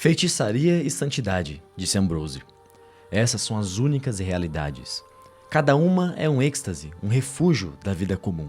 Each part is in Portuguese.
Feitiçaria e santidade, disse Ambrose. Essas são as únicas realidades. Cada uma é um êxtase, um refúgio da vida comum.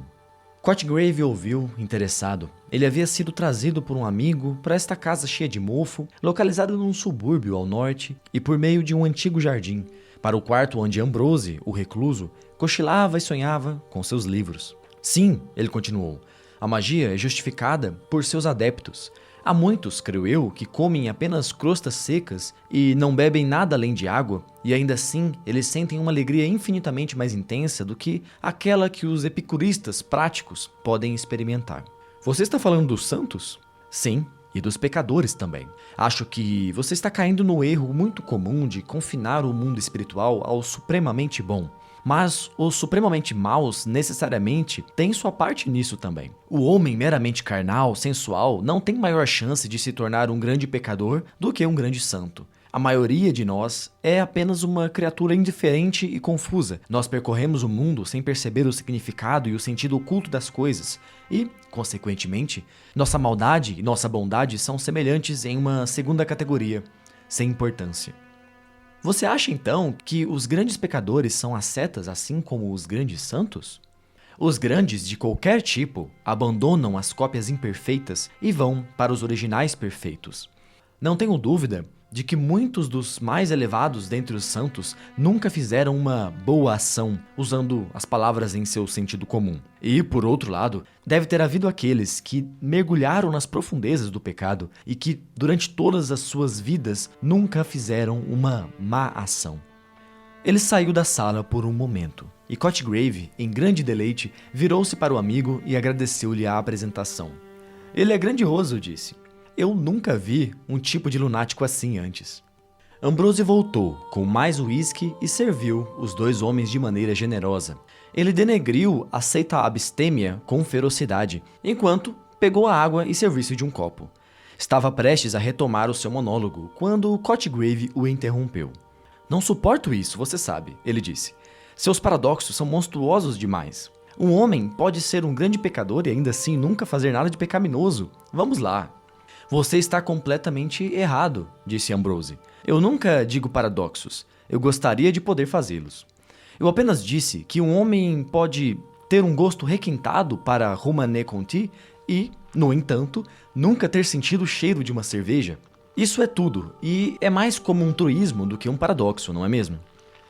Cotgrave ouviu, interessado. Ele havia sido trazido por um amigo para esta casa cheia de mofo, localizada num subúrbio ao norte e por meio de um antigo jardim, para o quarto onde Ambrose, o recluso, cochilava e sonhava com seus livros. Sim, ele continuou, a magia é justificada por seus adeptos. Há muitos, creio eu, que comem apenas crostas secas e não bebem nada além de água, e ainda assim eles sentem uma alegria infinitamente mais intensa do que aquela que os epicuristas práticos podem experimentar. Você está falando dos santos? Sim, e dos pecadores também. Acho que você está caindo no erro muito comum de confinar o mundo espiritual ao supremamente bom. Mas os supremamente maus necessariamente têm sua parte nisso também. O homem meramente carnal, sensual, não tem maior chance de se tornar um grande pecador do que um grande santo. A maioria de nós é apenas uma criatura indiferente e confusa. Nós percorremos o mundo sem perceber o significado e o sentido oculto das coisas e, consequentemente, nossa maldade e nossa bondade são semelhantes em uma segunda categoria, sem importância. Você acha então que os grandes pecadores são ascetas assim como os grandes santos? Os grandes de qualquer tipo abandonam as cópias imperfeitas e vão para os originais perfeitos. Não tenho dúvida de que muitos dos mais elevados dentre os santos nunca fizeram uma boa ação, usando as palavras em seu sentido comum. E, por outro lado, deve ter havido aqueles que mergulharam nas profundezas do pecado e que, durante todas as suas vidas, nunca fizeram uma má ação. Ele saiu da sala por um momento, e Cotgrave, em grande deleite, virou-se para o amigo e agradeceu-lhe a apresentação. Ele é grandioso, disse. Eu nunca vi um tipo de lunático assim antes. Ambrose voltou com mais uísque e serviu os dois homens de maneira generosa. Ele denegriu a seita abstêmia com ferocidade, enquanto pegou a água e serviu-se de um copo. Estava prestes a retomar o seu monólogo, quando Cotgrave o interrompeu. Não suporto isso, você sabe, ele disse. Seus paradoxos são monstruosos demais. Um homem pode ser um grande pecador e ainda assim nunca fazer nada de pecaminoso. Vamos lá. Você está completamente errado, disse Ambrose. Eu nunca digo paradoxos. Eu gostaria de poder fazê-los. Eu apenas disse que um homem pode ter um gosto requintado para Romanée Conti e, no entanto, nunca ter sentido o cheiro de uma cerveja. Isso é tudo, e é mais como um truísmo do que um paradoxo, não é mesmo?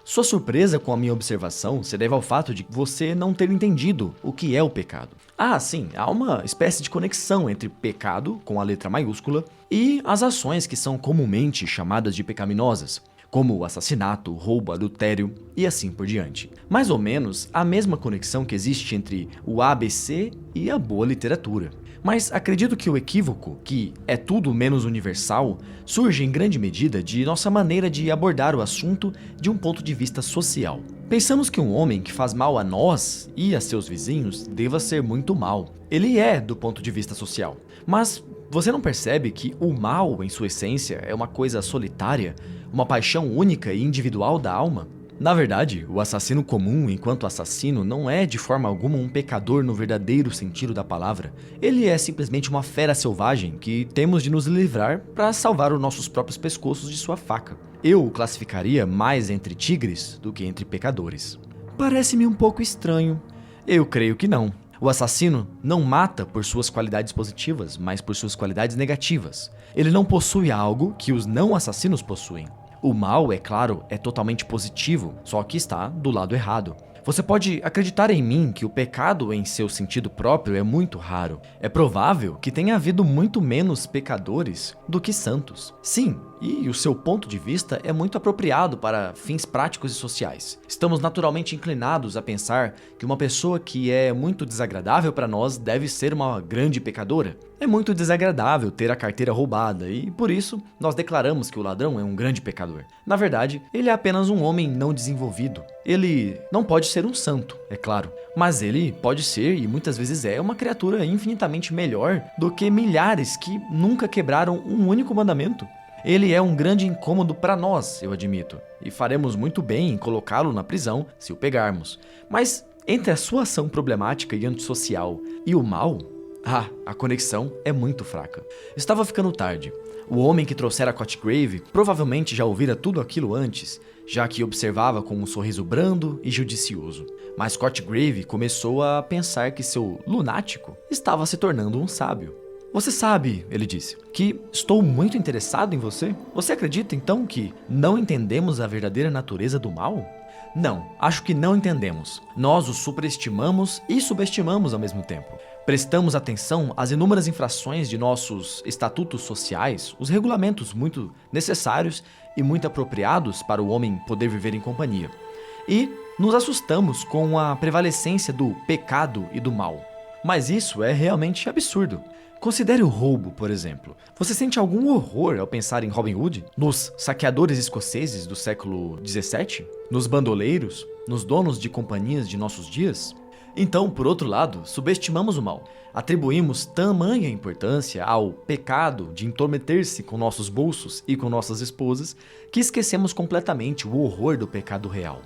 Sua surpresa com a minha observação se deve ao fato de você não ter entendido o que é o pecado. Ah, sim, há uma espécie de conexão entre pecado, com a letra maiúscula, e as ações que são comumente chamadas de pecaminosas, como o assassinato, roubo, adultério e assim por diante. Mais ou menos a mesma conexão que existe entre o ABC e a boa literatura. Mas acredito que o equívoco, que é tudo menos universal, surge em grande medida de nossa maneira de abordar o assunto de um ponto de vista social. Pensamos que um homem que faz mal a nós e a seus vizinhos deva ser muito mal. Ele é do ponto de vista social. Mas você não percebe que o mal, em sua essência, é uma coisa solitária, uma paixão única e individual da alma? Na verdade, o assassino comum, enquanto assassino, não é de forma alguma um pecador no verdadeiro sentido da palavra. Ele é simplesmente uma fera selvagem que temos de nos livrar para salvar os nossos próprios pescoços de sua faca. Eu o classificaria mais entre tigres do que entre pecadores. Parece-me um pouco estranho. Eu creio que não. O assassino não mata por suas qualidades positivas, mas por suas qualidades negativas. Ele não possui algo que os não assassinos possuem. O mal, é claro, é totalmente positivo, só que está do lado errado. Você pode acreditar em mim que o pecado em seu sentido próprio é muito raro. É provável que tenha havido muito menos pecadores do que santos. Sim, e o seu ponto de vista é muito apropriado para fins práticos e sociais. Estamos naturalmente inclinados a pensar que uma pessoa que é muito desagradável para nós deve ser uma grande pecadora. É muito desagradável ter a carteira roubada e, por isso, nós declaramos que o ladrão é um grande pecador. Na verdade, ele é apenas um homem não desenvolvido. Ele não pode ser um santo, é claro, mas ele pode ser, e muitas vezes é, uma criatura infinitamente melhor do que milhares que nunca quebraram um único mandamento. Ele é um grande incômodo para nós, eu admito, e faremos muito bem em colocá-lo na prisão se o pegarmos. Mas entre a sua ação problemática e antissocial e o mal, a conexão é muito fraca. Estava ficando tarde. O homem que trouxera Cotgrave provavelmente já ouvira tudo aquilo antes, já que observava com um sorriso brando e judicioso. Mas Cotgrave começou a pensar que seu lunático estava se tornando um sábio. Você sabe, ele disse, que estou muito interessado em você? Você acredita então que não entendemos a verdadeira natureza do mal? Não, acho que não entendemos. Nós o superestimamos e subestimamos ao mesmo tempo. Prestamos atenção às inúmeras infrações de nossos estatutos sociais, os regulamentos muito necessários e muito apropriados para o homem poder viver em companhia. E nos assustamos com a prevalecência do pecado e do mal. Mas isso é realmente absurdo. Considere o roubo, por exemplo. Você sente algum horror ao pensar em Robin Hood? Nos saqueadores escoceses do século XVII? Nos bandoleiros? Nos donos de companhias de nossos dias? Então, por outro lado, subestimamos o mal. Atribuímos tamanha importância ao pecado de intrometer-se com nossos bolsos e com nossas esposas, que esquecemos completamente o horror do pecado real.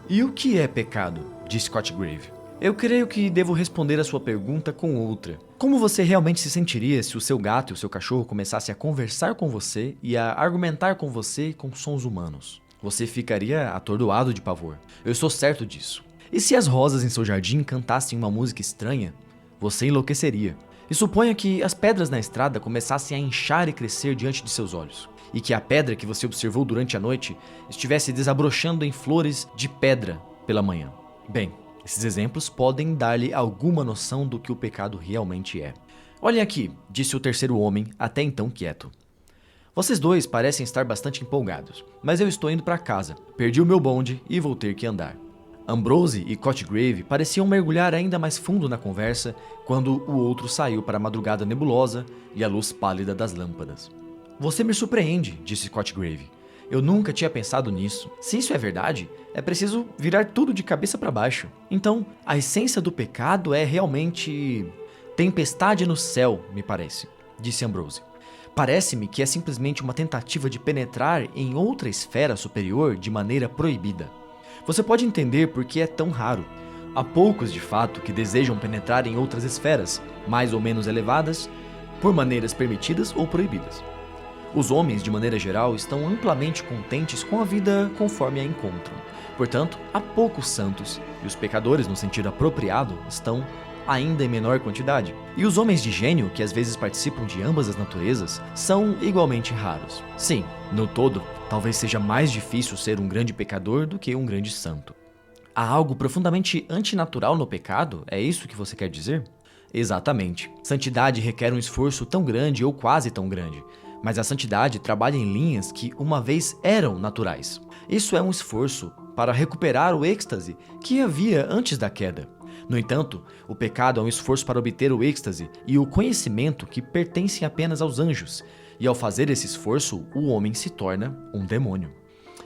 E o que é pecado? Disse Cotgrave. Eu creio que devo responder a sua pergunta com outra. Como você realmente se sentiria se o seu gato e o seu cachorro começassem a conversar com você e a argumentar com você com sons humanos? Você ficaria atordoado de pavor. Eu estou certo disso. E se as rosas em seu jardim cantassem uma música estranha? Você enlouqueceria. E suponha que as pedras na estrada começassem a inchar e crescer diante de seus olhos. E que a pedra que você observou durante a noite estivesse desabrochando em flores de pedra pela manhã. Bem, esses exemplos podem dar-lhe alguma noção do que o pecado realmente é. Olhem aqui, disse o terceiro homem, até então quieto. Vocês dois parecem estar bastante empolgados, mas eu estou indo para casa. Perdi o meu bonde e vou ter que andar. Ambrose e Cotgrave pareciam mergulhar ainda mais fundo na conversa quando o outro saiu para a madrugada nebulosa e a luz pálida das lâmpadas. Você me surpreende, disse Cotgrave. Eu nunca tinha pensado nisso. Se isso é verdade, é preciso virar tudo de cabeça para baixo. Então, a essência do pecado é realmente tempestade no céu, me parece, disse Ambrose. Parece-me que é simplesmente uma tentativa de penetrar em outra esfera superior de maneira proibida. Você pode entender por que é tão raro. Há poucos, de fato, que desejam penetrar em outras esferas, mais ou menos elevadas, por maneiras permitidas ou proibidas. Os homens, de maneira geral, estão amplamente contentes com a vida conforme a encontram. Portanto, há poucos santos, e os pecadores, no sentido apropriado, estão ainda em menor quantidade. E os homens de gênio, que às vezes participam de ambas as naturezas, são igualmente raros. Sim, no todo, talvez seja mais difícil ser um grande pecador do que um grande santo. Há algo profundamente antinatural no pecado? É isso que você quer dizer? Exatamente. Santidade requer um esforço tão grande ou quase tão grande. Mas a santidade trabalha em linhas que uma vez eram naturais. Isso é um esforço para recuperar o êxtase que havia antes da queda. No entanto, o pecado é um esforço para obter o êxtase e o conhecimento que pertencem apenas aos anjos, e ao fazer esse esforço, o homem se torna um demônio.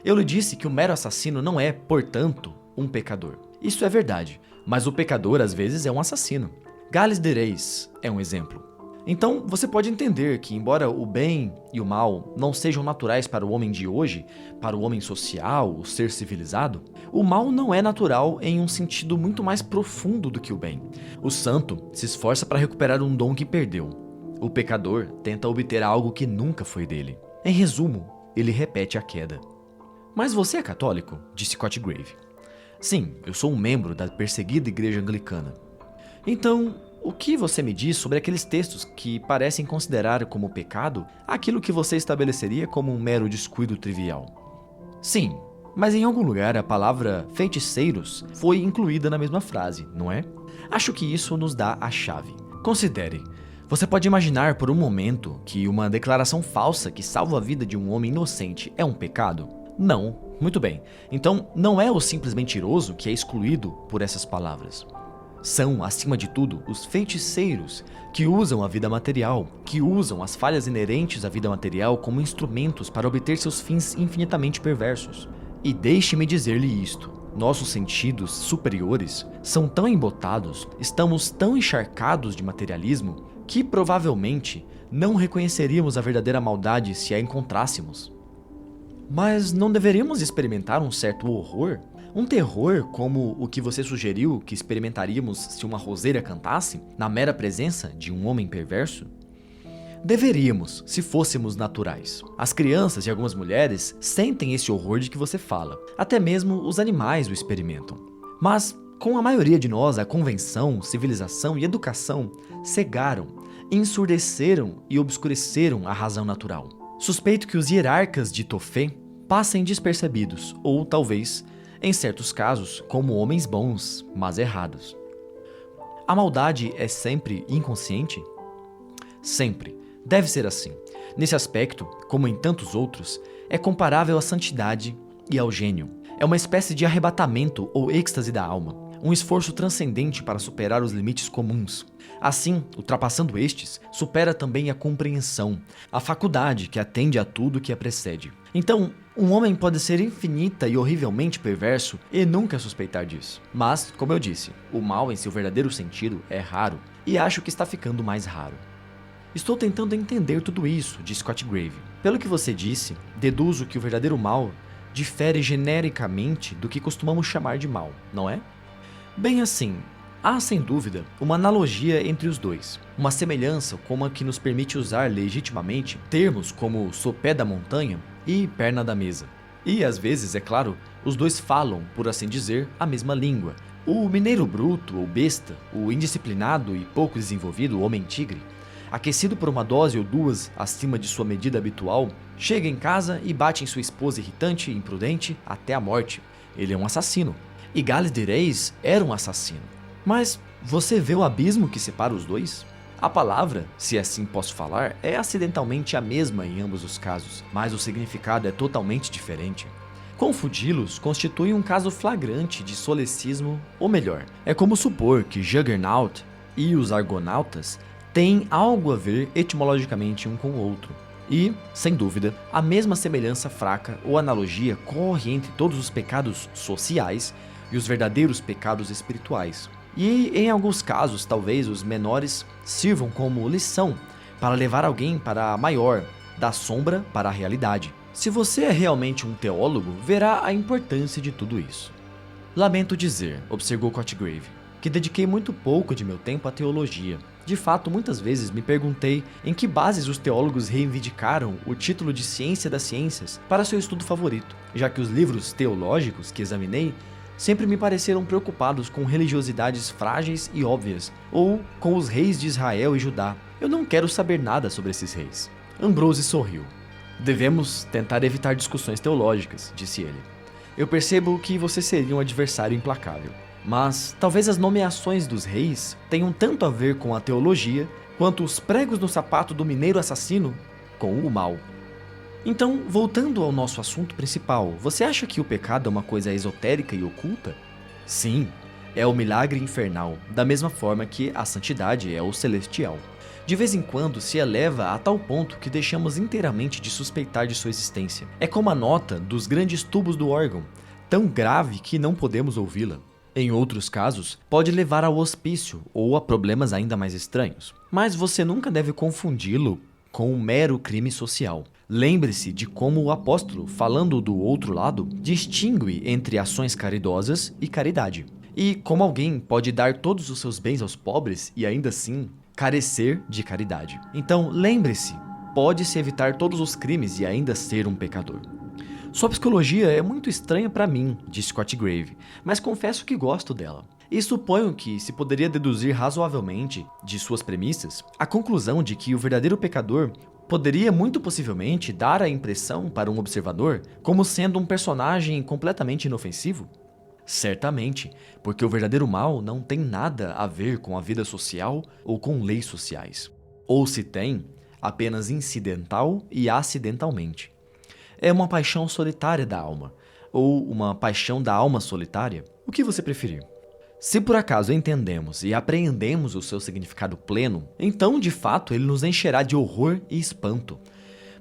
Eu lhe disse que o mero assassino não é, portanto, um pecador. Isso é verdade, mas o pecador às vezes é um assassino. Gales de Reis é um exemplo. Então, você pode entender que, embora o bem e o mal não sejam naturais para o homem de hoje, para o homem social, o ser civilizado, o mal não é natural em um sentido muito mais profundo do que o bem. O santo se esforça para recuperar um dom que perdeu. O pecador tenta obter algo que nunca foi dele. Em resumo, ele repete a queda. Mas você é católico? Disse Cotgrave. Sim, eu sou um membro da perseguida igreja anglicana. Então, o que você me diz sobre aqueles textos que parecem considerar como pecado aquilo que você estabeleceria como um mero descuido trivial? Sim, mas em algum lugar a palavra feiticeiros foi incluída na mesma frase, não é? Acho que isso nos dá a chave. Considere, você pode imaginar por um momento que uma declaração falsa que salva a vida de um homem inocente é um pecado? Não. Muito bem. Então, não é o simples mentiroso que é excluído por essas palavras. São, acima de tudo, os feiticeiros que usam a vida material, que usam as falhas inerentes à vida material como instrumentos para obter seus fins infinitamente perversos. E deixe-me dizer-lhe isto: nossos sentidos superiores são tão embotados, estamos tão encharcados de materialismo, que provavelmente não reconheceríamos a verdadeira maldade se a encontrássemos. Mas não deveríamos experimentar um certo horror? Um terror como o que você sugeriu que experimentaríamos se uma roseira cantasse, na mera presença de um homem perverso? Deveríamos, se fôssemos naturais. As crianças e algumas mulheres sentem esse horror de que você fala. Até mesmo os animais o experimentam. Mas, com a maioria de nós, a convenção, civilização e educação cegaram, ensurdeceram e obscureceram a razão natural. Suspeito que os hierarcas de Tophet passem despercebidos, ou talvez, em certos casos, como homens bons, mas errados. A maldade é sempre inconsciente? Sempre. Deve ser assim. Nesse aspecto, como em tantos outros, é comparável à santidade e ao gênio. É uma espécie de arrebatamento ou êxtase da alma, um esforço transcendente para superar os limites comuns. Assim, ultrapassando estes, supera também a compreensão, a faculdade que atende a tudo que a precede. Então, um homem pode ser infinita e horrivelmente perverso e nunca suspeitar disso. Mas, como eu disse, o mal em seu verdadeiro sentido é raro, e acho que está ficando mais raro. Estou tentando entender tudo isso, disse Cotgrave. Pelo que você disse, deduzo que o verdadeiro mal difere genericamente do que costumamos chamar de mal, não é? Bem assim, há sem dúvida uma analogia entre os dois, uma semelhança como a que nos permite usar legitimamente termos como sopé da montanha e perna da mesa. E às vezes, é claro, os dois falam, por assim dizer, a mesma língua. O mineiro bruto ou besta, o indisciplinado e pouco desenvolvido homem-tigre, aquecido por uma dose ou duas acima de sua medida habitual, chega em casa e bate em sua esposa irritante e imprudente até a morte. Ele é um assassino. E Gales de Reis era um assassino. Mas você vê o abismo que separa os dois? A palavra, se assim posso falar, é acidentalmente a mesma em ambos os casos, mas o significado é totalmente diferente. Confundi-los constitui um caso flagrante de solecismo, ou melhor, é como supor que Juggernaut e os Argonautas têm algo a ver etimologicamente um com o outro. E, sem dúvida, a mesma semelhança fraca ou analogia corre entre todos os pecados sociais e os verdadeiros pecados espirituais. E, em alguns casos, talvez os menores sirvam como lição para levar alguém para a maior, da sombra para a realidade. Se você é realmente um teólogo, verá a importância de tudo isso. Lamento dizer, observou Cotgrave, que dediquei muito pouco de meu tempo à teologia. De fato, muitas vezes me perguntei em que bases os teólogos reivindicaram o título de ciência das ciências para seu estudo favorito, já que os livros teológicos que examinei sempre me pareceram preocupados com religiosidades frágeis e óbvias, ou com os reis de Israel e Judá. Eu não quero saber nada sobre esses reis. Ambrose sorriu. Devemos tentar evitar discussões teológicas, disse ele. Eu percebo que você seria um adversário implacável. Mas talvez as nomeações dos reis tenham tanto a ver com a teologia quanto os pregos no sapato do mineiro assassino com o mal. Então, voltando ao nosso assunto principal, você acha que o pecado é uma coisa esotérica e oculta? Sim, é o milagre infernal, da mesma forma que a santidade é o celestial. De vez em quando se eleva a tal ponto que deixamos inteiramente de suspeitar de sua existência. É como a nota dos grandes tubos do órgão, tão grave que não podemos ouvi-la. Em outros casos, pode levar ao hospício ou a problemas ainda mais estranhos. Mas você nunca deve confundi-lo com um mero crime social. Lembre-se de como o apóstolo, falando do outro lado, distingue entre ações caridosas e caridade. E como alguém pode dar todos os seus bens aos pobres e ainda assim carecer de caridade. Então, lembre-se, pode-se evitar todos os crimes e ainda ser um pecador. Sua psicologia é muito estranha para mim, disse Cotgrave, mas confesso que gosto dela. E suponho que se poderia deduzir razoavelmente de suas premissas a conclusão de que o verdadeiro pecador poderia muito possivelmente dar a impressão para um observador como sendo um personagem completamente inofensivo? Certamente, porque o verdadeiro mal não tem nada a ver com a vida social ou com leis sociais. Ou se tem, apenas incidental e acidentalmente. É uma paixão solitária da alma, ou uma paixão da alma solitária? O que você preferir? Se por acaso entendemos e apreendemos o seu significado pleno, então de fato ele nos encherá de horror e espanto.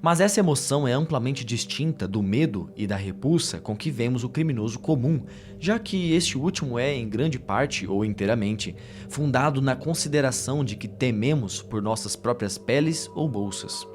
Mas essa emoção é amplamente distinta do medo e da repulsa com que vemos o criminoso comum, já que este último é, em grande parte ou inteiramente, fundado na consideração de que tememos por nossas próprias peles ou bolsas.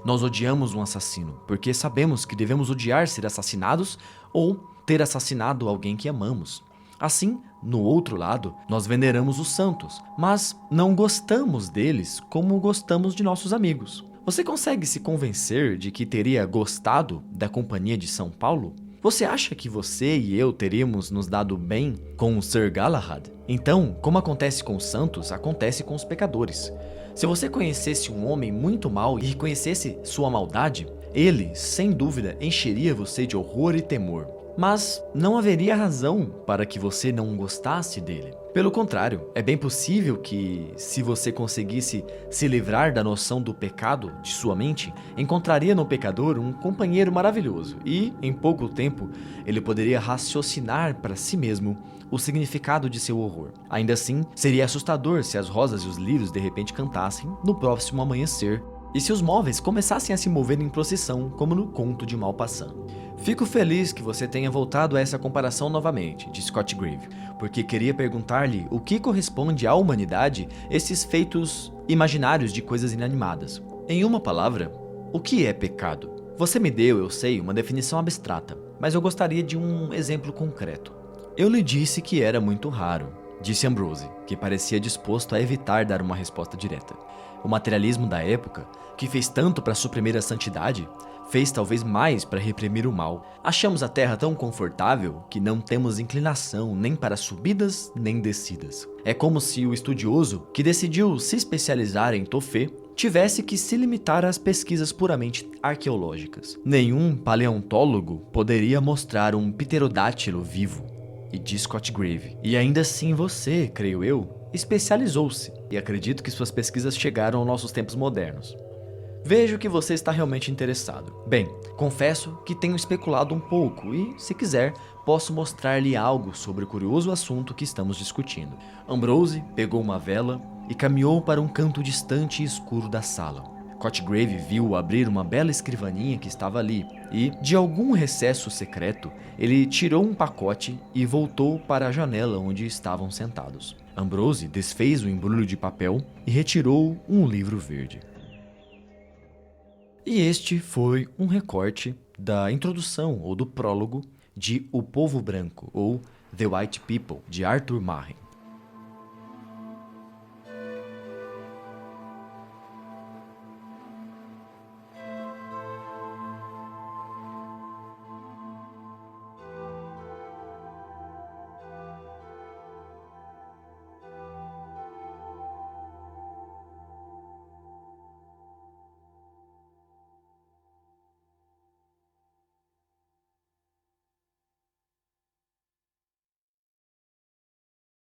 Nós odiamos um assassino, porque sabemos que devemos odiar ser assassinados ou ter assassinado alguém que amamos. Assim, no outro lado, nós veneramos os santos, mas não gostamos deles como gostamos de nossos amigos. Você consegue se convencer de que teria gostado da companhia de São Paulo? Você acha que você e eu teríamos nos dado bem com o Sir Galahad? Então, como acontece com os santos, acontece com os pecadores. Se você conhecesse um homem muito mau e reconhecesse sua maldade, ele, sem dúvida, encheria você de horror e temor. Mas não haveria razão para que você não gostasse dele. Pelo contrário, é bem possível que, se você conseguisse se livrar da noção do pecado de sua mente, encontraria no pecador um companheiro maravilhoso e, em pouco tempo, ele poderia raciocinar para si mesmo o significado de seu horror. Ainda assim, seria assustador se as rosas e os lírios de repente cantassem no próximo amanhecer e se os móveis começassem a se mover em procissão, como no conto de Maupassant. Fico feliz que você tenha voltado a essa comparação novamente, disse Cotgrave, porque queria perguntar-lhe o que corresponde à humanidade esses feitos imaginários de coisas inanimadas. Em uma palavra, o que é pecado? Você me deu, eu sei, uma definição abstrata, mas eu gostaria de um exemplo concreto. Eu lhe disse que era muito raro, disse Ambrose, que parecia disposto a evitar dar uma resposta direta. O materialismo da época, que fez tanto para suprimir a santidade, fez talvez mais para reprimir o mal. Achamos a terra tão confortável que não temos inclinação nem para subidas nem descidas. É como se o estudioso, que decidiu se especializar em Tofé, tivesse que se limitar às pesquisas puramente arqueológicas. Nenhum paleontólogo poderia mostrar um pterodátilo vivo, e diz Cotgrave. E ainda assim você, creio eu, especializou-se, e acredito que suas pesquisas chegaram aos nossos tempos modernos. Vejo que você está realmente interessado. Bem, confesso que tenho especulado um pouco e, se quiser, posso mostrar-lhe algo sobre o curioso assunto que estamos discutindo. Ambrose pegou uma vela e caminhou para um canto distante e escuro da sala. Cotgrave viu abrir uma bela escrivaninha que estava ali e, de algum recesso secreto, ele tirou um pacote e voltou para a janela onde estavam sentados. Ambrose desfez o embrulho de papel e retirou um livro verde. E este foi um recorte da introdução ou do prólogo de O Povo Branco, ou The White People, de Arthur Machen.